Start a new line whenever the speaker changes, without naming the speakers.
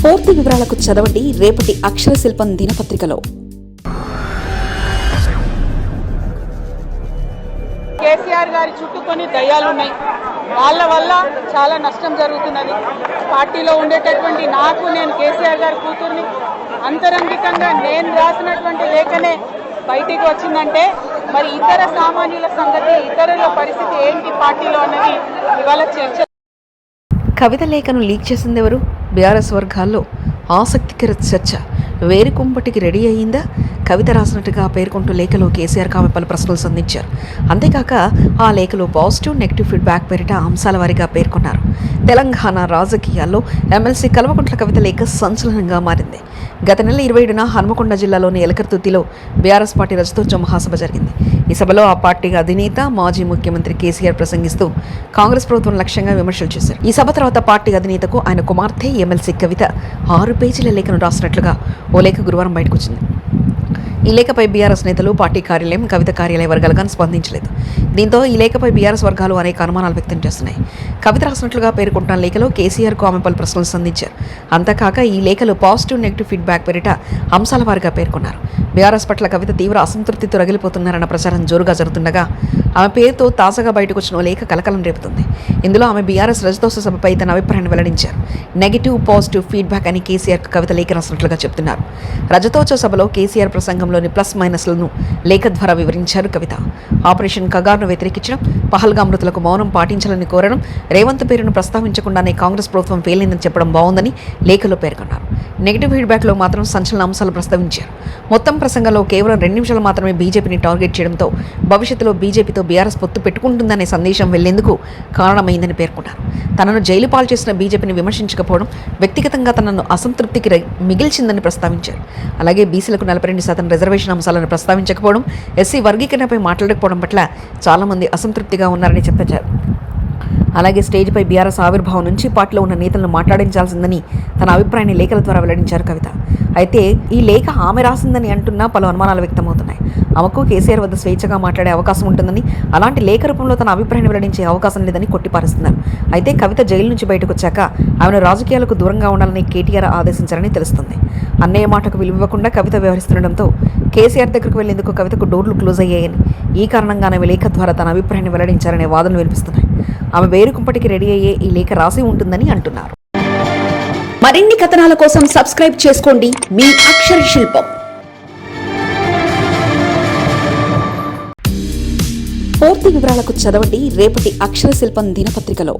పూర్తి వివరాలకు చదవండి రేపటి అక్షర శిల్పం దినపత్రికలో.
కేసీఆర్ గారి చుట్టూ కొన్ని దయ్యాలున్నాయి. వాళ్ళ వల్ల చాలా నష్టం జరుగుతున్నది. పార్టీలో ఉండేటటువంటి నేను కేసీఆర్ గారి కూతుర్ని అంతరంగికంగా నేను రాసినటువంటి లేఖనే బయటికి వచ్చిందంటే మరి ఇతర సామాన్యుల సంగతి, ఇతరుల పరిస్థితి ఏంటి పార్టీలో అన్నది ఇవాళ చర్చ.
కవిత లేఖను లీక్ చేసింది ఎవరు? బీఆర్ఎస్ వర్గాల్లో ఆసక్తికర చర్చ. వేరు కుంపటికి రెడీ అయ్యిందా? కవిత రాసినట్టుగా పేర్కొంటూ లేఖలో కేసీఆర్ ఆమె పలు ప్రశ్నలు సంధించారు. అంతేకాక ఆ లేఖలో పాజిటివ్, నెగిటివ్ ఫీడ్బ్యాక్ పేరిట అంశాల వారీగా పేర్కొన్నారు. తెలంగాణ రాజకీయాల్లో ఎమ్మెల్సీ కల్వకుంట్ల కవిత లేఖ సంచలనంగా మారింది. గత నెల 27న హన్మకొండ జిల్లాలోని ఎలకర్తుర్తిలో బీఆర్ఎస్ పార్టీ రజతోత్సవ మహాసభ జరిగింది. ఈ సభలో ఆ పార్టీ అధినేత, మాజీ ముఖ్యమంత్రి కేసీఆర్ ప్రసంగిస్తూ కాంగ్రెస్ ప్రభుత్వం లక్ష్యంగా విమర్శలు చేశారు. ఈ సభ తర్వాత పార్టీ అధినేతకు ఆయన కుమార్తె ఎమ్మెల్సీ కవిత 6 పేజీల లేఖను రాసినట్లుగా ఓ లేఖ గురువారం బయటకు వచ్చింది. ఈ లేఖపై బీఆర్ఎస్ నేతలు, పార్టీ కార్యాలయం, కవిత కార్యాలయ వర్గాలుగా స్పందించలేదు. దీంతో ఈ లేఖపై బీఆర్ఎస్ వర్గాలు అనేక అనుమానాలు వ్యక్తం చేస్తున్నాయి. కవిత రాసినట్లుగా పేర్కొంటున్న లేఖలో కేసీఆర్కు ఆమె పలు ప్రశ్నలు సంధించారు. అంతేకాక ఈ లేఖలో పాజిటివ్, నెగిటివ్ ఫీడ్బ్యాక్ పేరిట అంశాల వారిగా పేర్కొన్నారు. బీఆర్ఎస్ పట్ల కవిత తీవ్ర అసంతృప్తితో రగిలిపోతున్నారన్న ప్రచారం జోరుగా జరుగుతుండగా ఆమె పేరుతో తాజాగా బయటకు వచ్చిన లేఖ కలకలం రేపుతుంది. ఇందులో ఆమె బీఆర్ఎస్ రజతోత్సవ సభపై తన అభిప్రాయాన్ని వెల్లడించారు. నెగిటివ్, పాజిటివ్ ఫీడ్బ్యాక్ అని కేసీఆర్కు కవిత లేఖ రాసినట్లుగా చెప్తున్నారు. రజతోత్సవ సభలో కేసీఆర్ ప్రసంగంలోని ప్లస్ మైనస్లను లేఖ ద్వారా వివరించారు కవిత. ఆపరేషన్ కగార్ను వ్యతిరేకించడం, పహల్గాం మృతులకు మౌనం పాటించాలని కోరడం, రేవంత్ పేరును ప్రస్తావించకుండానే కాంగ్రెస్ ప్రభుత్వం ఫెయిలైందని చెప్పడం బాగుందని లేఖలో పేర్కొన్నారు. నెగిటివ్ ఫీడ్బ్యాక్లో మాత్రం సంచలన అంశాలు ప్రస్తావించారు. మొత్తం ప్రసంగంలో కేవలం 2 నిమిషాలు మాత్రమే బీజేపీని టార్గెట్ చేయడంతో భవిష్యత్తులో బీజేపీతో బీఆర్ఎస్ పొత్తు పెట్టుకుంటుందనే సందేశం వెళ్లేందుకు కారణమైందని పేర్కొన్నారు. తనను జైలు పాలు చేసిన బీజేపీని విమర్శించకపోవడం వ్యక్తిగతంగా తనను అసంతృప్తికి మిగిల్చిందని ప్రస్తావించారు. అలాగే బీసీలకు 42% రిజర్వేషన్ అంశాలను ప్రస్తావించకపోవడం, ఎస్సీ వర్గీకరణపై మాట్లాడకపోవడం పట్ల చాలామంది అసంతృప్తిగా ఉన్నారని చెప్పారు. అలాగే స్టేజ్పై బీఆర్ఎస్ ఆవిర్భావం నుంచి పార్టీలో ఉన్న నేతలను మాట్లాడించాల్సిందని తన అభిప్రాయాన్ని లేఖల ద్వారా వెల్లడించారు కవిత. అయితే ఈ లేఖ ఆమె రాసిందని అంటున్నా పలు అనుమానాలు వ్యక్తమవుతున్నాయి. ఆమెకు కేసీఆర్ వద్ద స్వేచ్ఛగా మాట్లాడే అవకాశం ఉంటుందని, అలాంటి లేఖ రూపంలో తన అభిప్రాయాన్ని వెల్లడించే అవకాశం లేదని కొట్టిపారుస్తున్నారు. అయితే కవిత జైలు నుంచి బయటకు వచ్చాక ఆమెను రాజకీయాలకు దూరంగా ఉండాలని కేటీఆర్ ఆదేశించారని తెలుస్తుంది. అన్నయ్య మాటకు విలువకుండా కవిత వ్యవహరిస్తుండటంతో కేసీఆర్ దగ్గరకు వెళ్లేందుకు కవితకు డోర్లు క్లోజ్ అయ్యాయని, ఈ కారణంగానే లేఖ ద్వారా తన అభిప్రాయాన్ని వెల్లడించారనే వాదనలు వినిపిస్తున్నాయి. ఆమె వేరు కుంపటికి రెడీ అయ్యే ఈ లేఖ రాసి ఉంటుందని అంటున్నారు. మరిన్ని కథనాల కోసం సబ్స్క్రైబ్ చేసుకోండి మీ అక్షర శిల్పం. పూర్తి వివరాలకు చదవండి రేపటి అక్షర శిల్పం దినపత్రికలో.